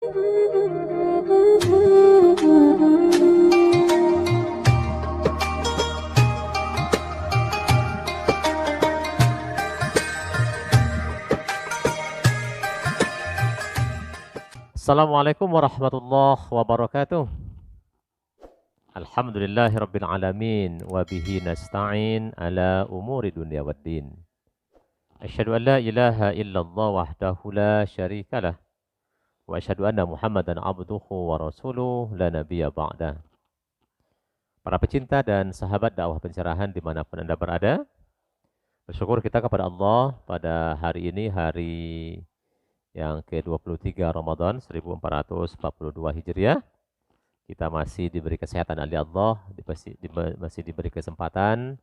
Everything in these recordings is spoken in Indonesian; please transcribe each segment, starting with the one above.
Assalamualaikum warahmatullahi wabarakatuh. Alhamdulillahirabbil alamin wa bihi nasta'in ala umuri dunya waddin. Asyhadu an la ilaha illallah wahdahu la syarikalah wa asyhadu anna Muhammadan abduhu wa rasuluh la nabiyya ba'da. Para pecinta dan sahabat dakwah pencerahan dimanapun Anda berada, bersyukur kita kepada Allah pada hari ini, hari yang ke-23 Ramadan 1442 Hijriah. Kita masih diberi kesehatan oleh Allah, masih diberi kesempatan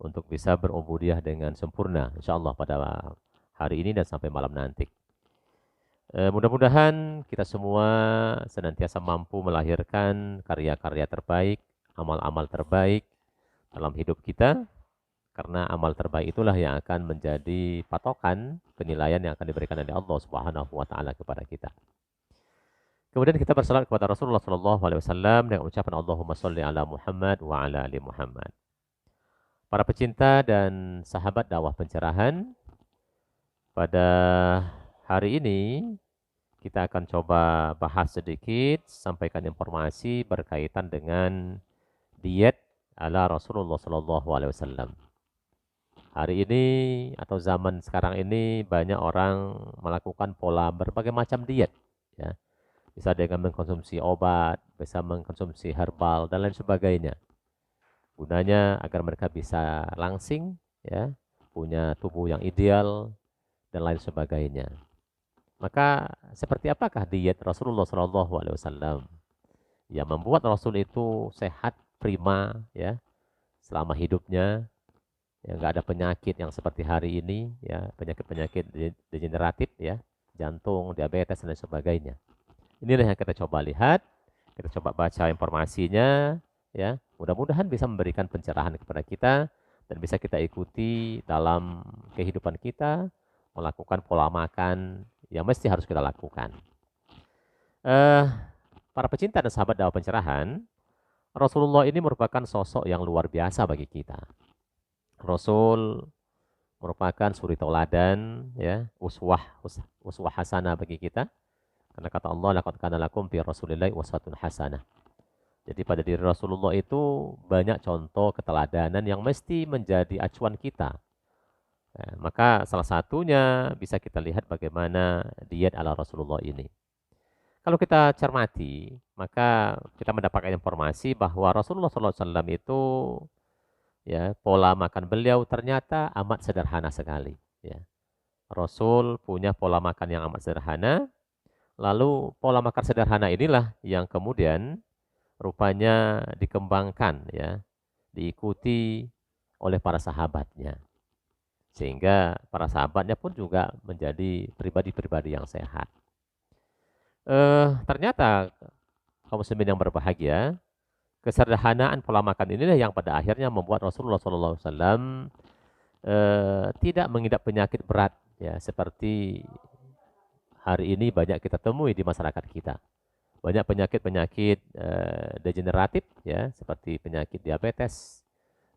untuk bisa berubudiah dengan sempurna, insya Allah pada hari ini dan sampai malam nanti. Mudah-mudahan kita semua senantiasa mampu melahirkan karya-karya terbaik, amal-amal terbaik dalam hidup kita, karena amal terbaik itulah yang akan menjadi patokan penilaian yang akan diberikan oleh Allah Subhanahu wa taala kepada kita. Kemudian kita bersalat kepada Rasulullah SAW dengan ucapan Allahumma sholli ala Muhammad wa ala ali Muhammad. Para pecinta dan sahabat dakwah pencerahan, pada hari ini kita akan coba bahas sedikit, sampaikan informasi berkaitan dengan diet ala Rasulullah SAW. Hari ini atau zaman sekarang ini banyak orang melakukan pola berbagai macam diet, ya. Bisa dengan mengkonsumsi obat, bisa mengkonsumsi herbal dan lain sebagainya. Gunanya agar mereka bisa langsing, ya, punya tubuh yang ideal dan lain sebagainya. Maka seperti apakah diet Rasulullah SAW yang membuat Rasul itu sehat, prima, ya, selama hidupnya, ya, nggak ada penyakit yang seperti hari ini, ya, penyakit-penyakit degeneratif, ya, jantung, diabetes dan lain sebagainya. Inilah yang kita coba lihat, kita coba baca informasinya, ya. Mudah-mudahan bisa memberikan pencerahan kepada kita dan bisa kita ikuti dalam kehidupan kita, melakukan pola makan yang mesti harus kita lakukan. Para pecinta dan sahabat dakwah pencerahan, Rasulullah ini merupakan sosok yang luar biasa bagi kita. Rasul merupakan suri tauladan, ya, uswah hasanah bagi kita. Karena kata Allah, laqad kana lakum fi Rasulillahi uswatun hasanah. Jadi pada diri Rasulullah itu banyak contoh keteladanan yang mesti menjadi acuan kita. Ya, maka salah satunya bisa kita lihat bagaimana diet ala Rasulullah ini. Kalau kita cermati, maka kita mendapatkan informasi bahwa Rasulullah SAW itu, ya, pola makan beliau ternyata amat sederhana sekali. Ya. Rasul punya pola makan yang amat sederhana. Lalu pola makan sederhana inilah yang kemudian rupanya dikembangkan, ya, diikuti oleh para sahabatnya. Sehingga para sahabatnya pun juga menjadi pribadi-pribadi yang sehat. Ternyata kaum muslimin yang berbahagia, kesederhanaan pola makan inilah yang pada akhirnya membuat Rasulullah SAW tidak mengidap penyakit berat, ya, seperti hari ini banyak kita temui di masyarakat kita. Banyak penyakit-penyakit degeneratif, ya, seperti penyakit diabetes,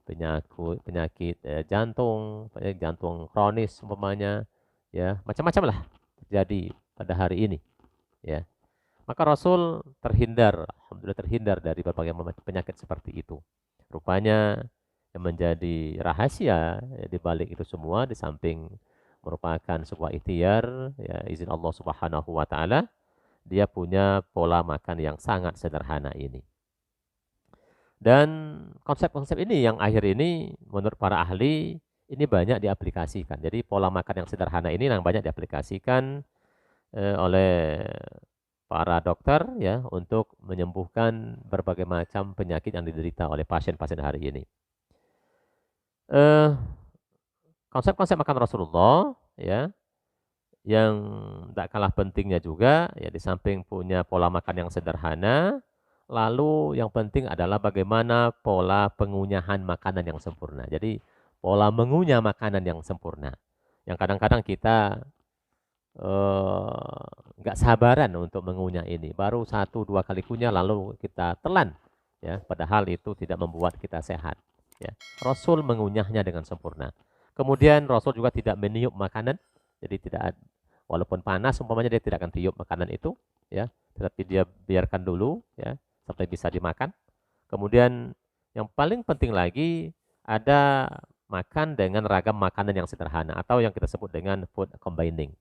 penyakit jantung, penyakit jantung kronis umpamanya, ya, macam-macam lah terjadi pada hari ini, ya. Maka Rasul alhamdulillah terhindar dari berbagai penyakit seperti itu. Rupanya yang menjadi rahasia, ya, di balik itu semua, di samping merupakan sebuah ikhtiar, ya, izin Allah Subhanahu wa taala, dia punya pola makan yang sangat sederhana ini. Dan konsep-konsep ini yang akhir ini menurut para ahli ini banyak diaplikasikan. Jadi pola makan yang sederhana ini yang banyak diaplikasikan oleh para dokter, ya, untuk menyembuhkan berbagai macam penyakit yang diderita oleh pasien-pasien hari ini. Konsep-konsep makan Rasulullah, ya, yang tidak kalah pentingnya juga, ya, di samping punya pola makan yang sederhana, lalu yang penting adalah bagaimana pola pengunyahan makanan yang sempurna. Jadi pola mengunyah makanan yang sempurna, yang kadang-kadang kita nggak sabaran untuk mengunyah ini. Baru 1-2 kali kunyah lalu kita telan. Ya, padahal itu tidak membuat kita sehat. Ya. Rasul mengunyahnya dengan sempurna. Kemudian Rasul juga tidak meniup makanan. Jadi walaupun panas umpamanya dia tidak akan tiup makanan itu. Ya, tetapi dia biarkan dulu ya sampai bisa dimakan. Kemudian yang paling penting lagi ada makan dengan ragam makanan yang sederhana atau yang kita sebut dengan food combining.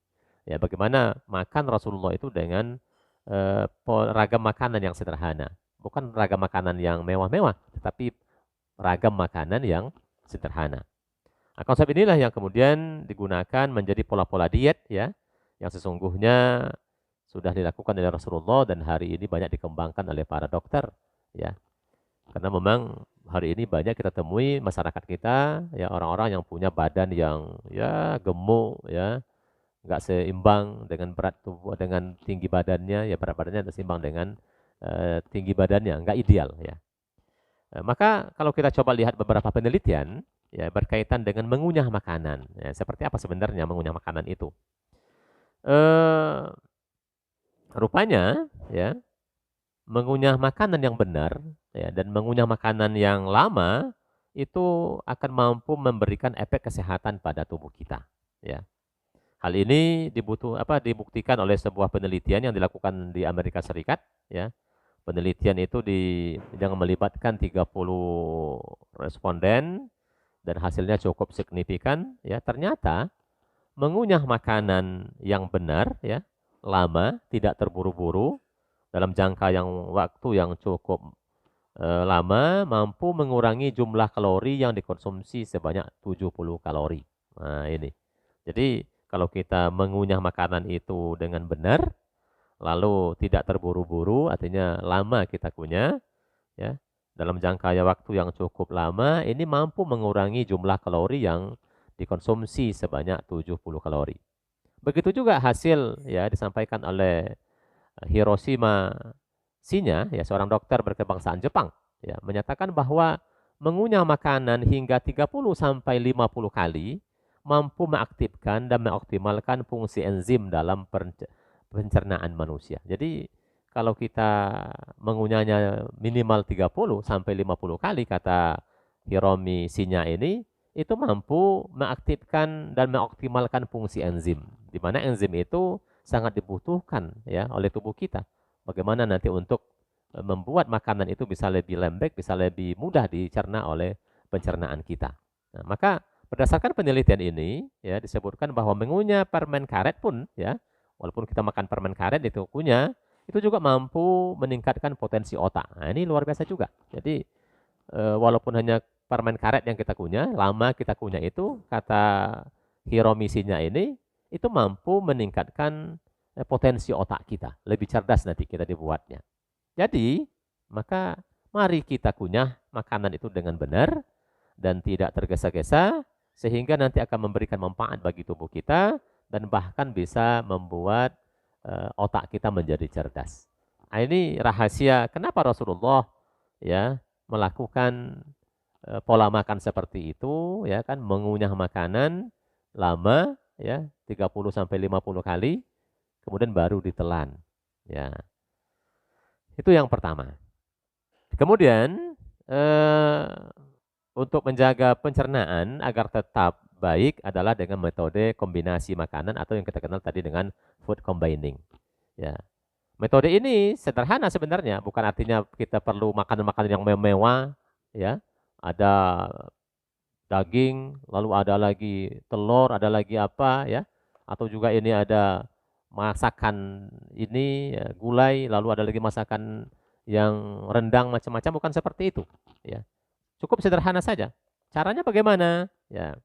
Ya, bagaimana makan Rasulullah itu dengan ragam makanan yang sederhana. Bukan ragam makanan yang mewah-mewah, tetapi ragam makanan yang sederhana. Nah, konsep inilah yang kemudian digunakan menjadi pola-pola diet ya, yang sesungguhnya sudah dilakukan oleh Rasulullah dan hari ini banyak dikembangkan oleh para dokter ya. Karena memang hari ini banyak kita temui masyarakat kita ya orang-orang yang punya badan yang ya gemuk ya, nggak seimbang dengan berat tubuh dengan tinggi badannya ya, berat badannya tidak seimbang dengan tinggi badannya, nggak ideal ya. Maka kalau kita coba lihat beberapa penelitian ya berkaitan dengan mengunyah makanan ya, seperti apa sebenarnya mengunyah makanan itu. Rupanya ya mengunyah makanan yang benar ya, dan mengunyah makanan yang lama itu akan mampu memberikan efek kesehatan pada tubuh kita ya. Hal ini dibuktikan oleh sebuah penelitian yang dilakukan di Amerika Serikat ya. Penelitian itu yang melibatkan 30 responden dan hasilnya cukup signifikan ya. Ternyata mengunyah makanan yang benar ya, lama, tidak terburu-buru dalam jangka waktu yang cukup lama mampu mengurangi jumlah kalori yang dikonsumsi sebanyak 70 kalori. Nah, ini. Jadi kalau kita mengunyah makanan itu dengan benar, lalu tidak terburu-buru, artinya lama kita kunyah, ya, dalam jangka waktu yang cukup lama, ini mampu mengurangi jumlah kalori yang dikonsumsi sebanyak 70 kalori. Begitu juga hasil ya disampaikan oleh Hiroshima Shinya, ya seorang dokter berkebangsaan Jepang, ya menyatakan bahwa mengunyah makanan hingga 30 sampai 50 kali mampu mengaktifkan dan mengoptimalkan fungsi enzim dalam pencernaan manusia. Jadi kalau kita mengunyahnya minimal 30 sampai 50 kali kata Hiromi Shinya ini itu mampu mengaktifkan dan mengoptimalkan fungsi enzim. Di mana enzim itu sangat dibutuhkan ya oleh tubuh kita. Bagaimana nanti untuk membuat makanan itu bisa lebih lembek, bisa lebih mudah dicerna oleh pencernaan kita. Nah, maka berdasarkan penelitian ini ya disebutkan bahwa mengunyah permen karet pun ya, walaupun kita makan permen karet itu kunyah, itu juga mampu meningkatkan potensi otak. Nah, ini luar biasa juga. Jadi walaupun hanya permen karet yang kita kunyah, lama kita kunyah itu kata Hiromisinya ini itu mampu meningkatkan potensi otak kita, lebih cerdas nanti kita dibuatnya. Jadi, maka mari kita kunyah makanan itu dengan benar dan tidak tergesa-gesa sehingga nanti akan memberikan manfaat bagi tubuh kita dan bahkan bisa membuat otak kita menjadi cerdas. Nah, ini rahasia kenapa Rasulullah ya melakukan pola makan seperti itu ya kan, mengunyah makanan lama ya 30 sampai 50 kali kemudian baru ditelan. Ya. Itu yang pertama. Kemudian untuk menjaga pencernaan agar tetap baik adalah dengan metode kombinasi makanan atau yang kita kenal tadi dengan food combining. Ya. Metode ini sederhana sebenarnya, bukan artinya kita perlu makanan-makanan yang mewah, ya. Ada daging, lalu ada lagi telur, ada lagi apa, ya. Atau juga ini ada masakan ini ya, gulai, lalu ada lagi masakan yang rendang macam-macam, bukan seperti itu, ya. Cukup sederhana saja. Caranya bagaimana? Ya.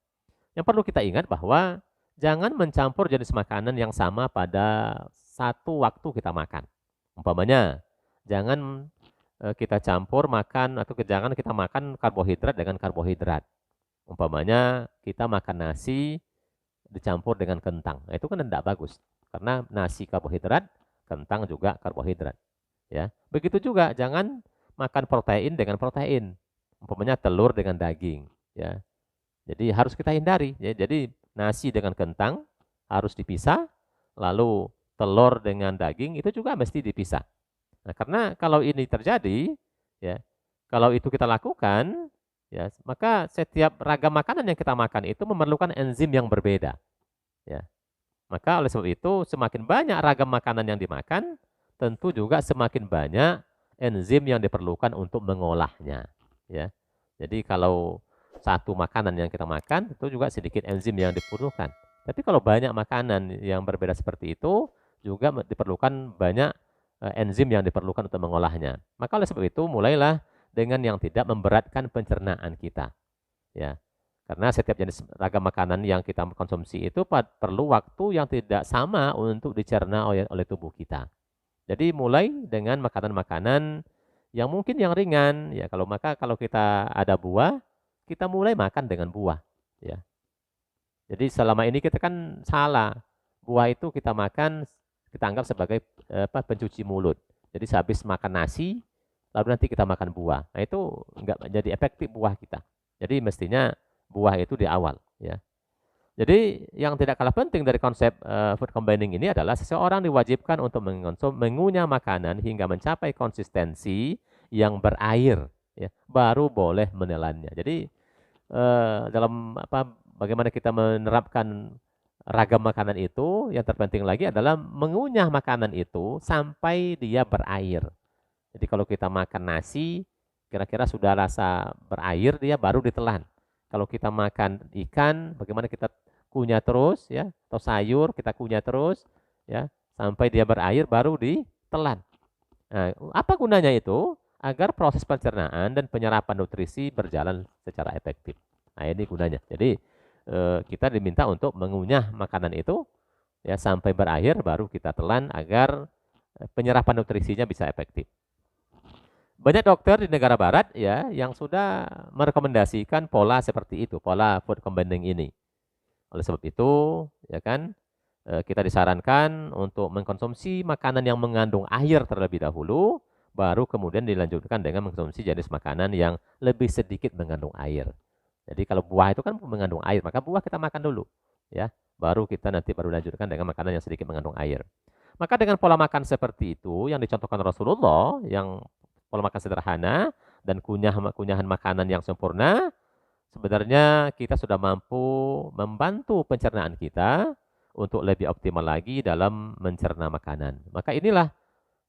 Yang perlu kita ingat bahwa jangan mencampur jenis makanan yang sama pada satu waktu kita makan. Umpamanya, jangan kita campur makan atau jangan kita makan karbohidrat dengan karbohidrat. Umpamanya kita makan nasi dicampur dengan kentang. Nah, itu kan tidak bagus karena nasi karbohidrat, kentang juga karbohidrat. Ya, begitu juga jangan makan protein dengan protein. Umpamanya telur dengan daging. Ya, jadi harus kita hindari. Ya. Jadi nasi dengan kentang harus dipisah. lalu telur dengan daging itu juga mesti dipisah. Nah, karena kalau ini terjadi, ya, kalau itu kita lakukan, ya, maka setiap ragam makanan yang kita makan itu memerlukan enzim yang berbeda, ya. Maka oleh sebab itu semakin banyak ragam makanan yang dimakan, tentu juga semakin banyak enzim yang diperlukan untuk mengolahnya, ya. Jadi kalau satu makanan yang kita makan itu juga sedikit enzim yang diperlukan. Tapi kalau banyak makanan yang berbeda seperti itu juga diperlukan banyak enzim yang diperlukan untuk mengolahnya. Maka oleh sebab itu mulailah dengan yang tidak memberatkan pencernaan kita, ya. Karena setiap jenis ragam makanan yang kita konsumsi itu perlu waktu yang tidak sama untuk dicerna oleh tubuh kita. Jadi mulai dengan makanan-makanan yang mungkin yang ringan, ya. Kalau kita ada buah, kita mulai makan dengan buah, ya. Jadi selama ini kita kan salah. Buah itu kita makan, kita anggap sebagai pencuci mulut. Jadi sehabis makan nasi, lalu nanti kita makan buah. Nah itu enggak jadi efektif buah kita. Jadi mestinya buah itu di awal, ya. Jadi yang tidak kalah penting dari konsep food combining ini adalah seseorang diwajibkan untuk mengunyah makanan hingga mencapai konsistensi yang berair, ya, baru boleh menelannya. Jadi dalam bagaimana kita menerapkan ragam makanan itu, yang terpenting lagi adalah mengunyah makanan itu sampai dia berair. Jadi kalau kita makan nasi, kira-kira sudah rasa berair, dia baru ditelan. Kalau kita makan ikan, bagaimana kita kunyah terus, ya, atau sayur kita kunyah terus, ya, sampai dia berair baru ditelan. Nah, apa gunanya itu? Agar proses pencernaan dan penyerapan nutrisi berjalan secara efektif. Nah, ini gunanya. Jadi kita diminta untuk mengunyah makanan itu, ya, sampai berair baru kita telan agar penyerapan nutrisinya bisa efektif. Banyak dokter di negara barat, ya, yang sudah merekomendasikan pola seperti itu, pola food combining ini. Oleh sebab itu, ya kan, kita disarankan untuk mengkonsumsi makanan yang mengandung air terlebih dahulu, baru kemudian dilanjutkan dengan mengkonsumsi jenis makanan yang lebih sedikit mengandung air. Jadi kalau buah itu kan mengandung air, maka buah kita makan dulu, ya, baru kita nanti baru lanjutkan dengan makanan yang sedikit mengandung air. Maka dengan pola makan seperti itu yang dicontohkan Rasulullah, yang pola makan sederhana dan kunyahan makanan yang sempurna, sebenarnya kita sudah mampu membantu pencernaan kita untuk lebih optimal lagi dalam mencerna makanan. Maka inilah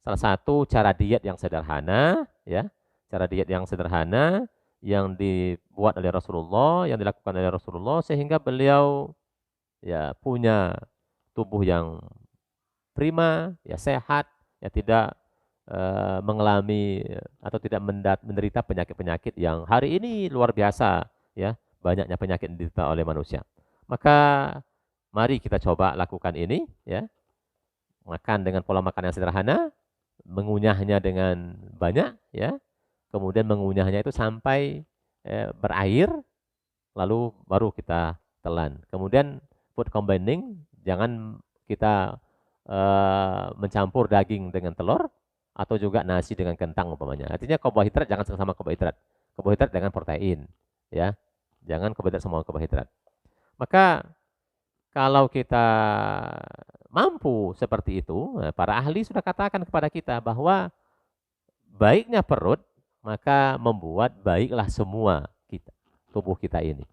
salah satu cara diet yang sederhana, ya, cara diet yang sederhana yang dibuat oleh Rasulullah, yang dilakukan oleh Rasulullah sehingga beliau, ya, punya tubuh yang prima, ya, sehat, ya, tidak mengalami atau tidak menderita penyakit-penyakit yang hari ini luar biasa, ya, banyaknya penyakit yang diderita oleh manusia. Maka mari kita coba lakukan ini, ya, makan dengan pola makan yang sederhana, mengunyahnya dengan banyak, ya, kemudian mengunyahnya itu sampai berair, lalu baru kita telan. Kemudian food combining, jangan kita mencampur daging dengan telur, atau juga nasi dengan kentang umpamanya. Artinya karbohidrat jangan sama karbohidrat. Karbohidrat dengan protein, ya. Jangan karbohidrat sama karbohidrat. Maka kalau kita mampu seperti itu, para ahli sudah katakan kepada kita bahwa baiknya perut, maka membuat baiklah semua kita, tubuh kita ini.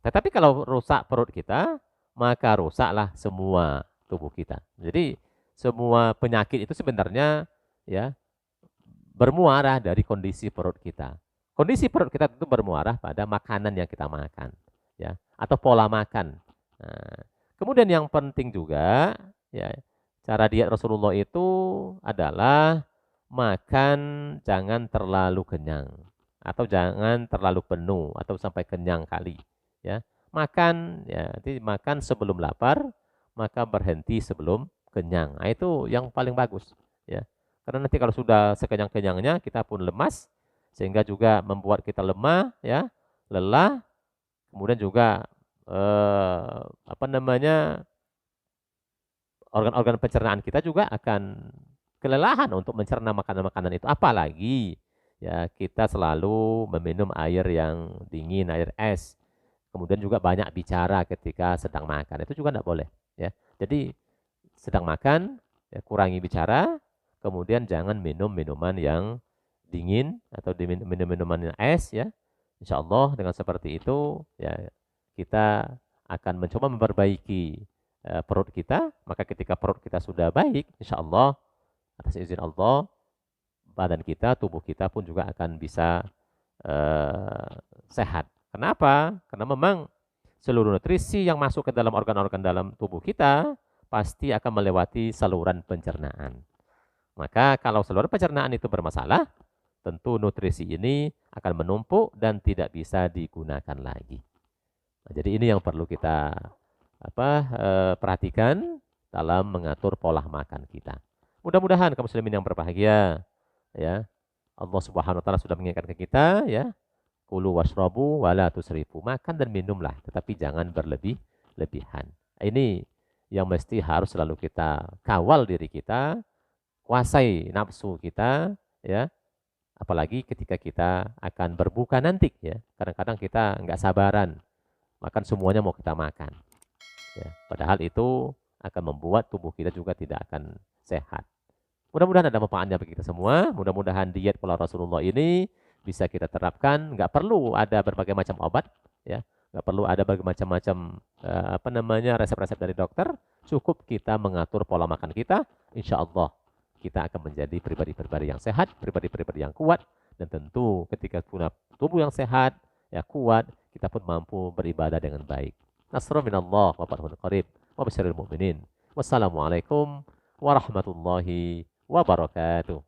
Tetapi kalau rusak perut kita, maka rusaklah semua tubuh kita. Jadi semua penyakit itu sebenarnya, ya, bermuara dari kondisi perut kita. Kondisi perut kita itu bermuara pada makanan yang kita makan, ya, atau pola makan. Nah, kemudian yang penting juga, ya, cara diet Rasulullah itu adalah makan jangan terlalu kenyang atau jangan terlalu penuh atau sampai kenyang kali, ya. Makan, ya, jadi makan sebelum lapar, maka berhenti sebelum kenyang. Nah, itu yang paling bagus, ya. Karena nanti kalau sudah sekenyang-kenyangnya kita pun lemas, sehingga juga membuat kita lemah, ya, lelah, kemudian juga organ-organ pencernaan kita juga akan kelelahan untuk mencerna makanan-makanan itu. Apalagi, ya, kita selalu meminum air yang dingin, air es. Kemudian juga banyak bicara ketika sedang makan. Itu juga tidak boleh, ya. Jadi sedang makan, ya, kurangi bicara, kemudian jangan minum minuman yang dingin atau minum minuman yang es ya. Insya Allah dengan seperti itu ya kita akan mencoba memperbaiki perut kita. Maka ketika perut kita sudah baik, insya Allah atas izin Allah badan kita, tubuh kita pun juga akan bisa sehat. Kenapa? Karena memang seluruh nutrisi yang masuk ke dalam organ-organ dalam tubuh kita pasti akan melewati saluran pencernaan. Maka kalau saluran pencernaan itu bermasalah, tentu nutrisi ini akan menumpuk dan tidak bisa digunakan lagi. Nah, jadi ini yang perlu kita perhatikan dalam mengatur pola makan kita. Mudah-mudahan kaum muslimin yang berbahagia, ya Allah Subhanahu Wa Taala sudah mengingatkan ke kita, ya kulu washrabu wala tusrifu, makan dan minumlah, tetapi jangan berlebihan. Ini yang mesti harus selalu kita kawal diri kita, kuasai nafsu kita, ya. Apalagi ketika kita akan berbuka nanti, ya. Kadang-kadang kita nggak sabaran, makan semuanya mau kita makan. Ya. Padahal itu akan membuat tubuh kita juga tidak akan sehat. Mudah-mudahan ada manfaatnya bagi kita semua. Mudah-mudahan diet pola Rasulullah ini bisa kita terapkan. Nggak perlu ada berbagai macam obat, ya. Nggak perlu ada berbagai macam-macam resep-resep dari dokter. Cukup kita mengatur pola makan kita. Insya Allah kita akan menjadi pribadi-pribadi yang sehat, pribadi-pribadi yang kuat. Dan tentu ketika punya tubuh yang sehat, ya kuat, kita pun mampu beribadah dengan baik. Nasrul minallah wa fathun qarib wa basyiril mu'minin. Wassalamualaikum warahmatullahi wabarakatuh.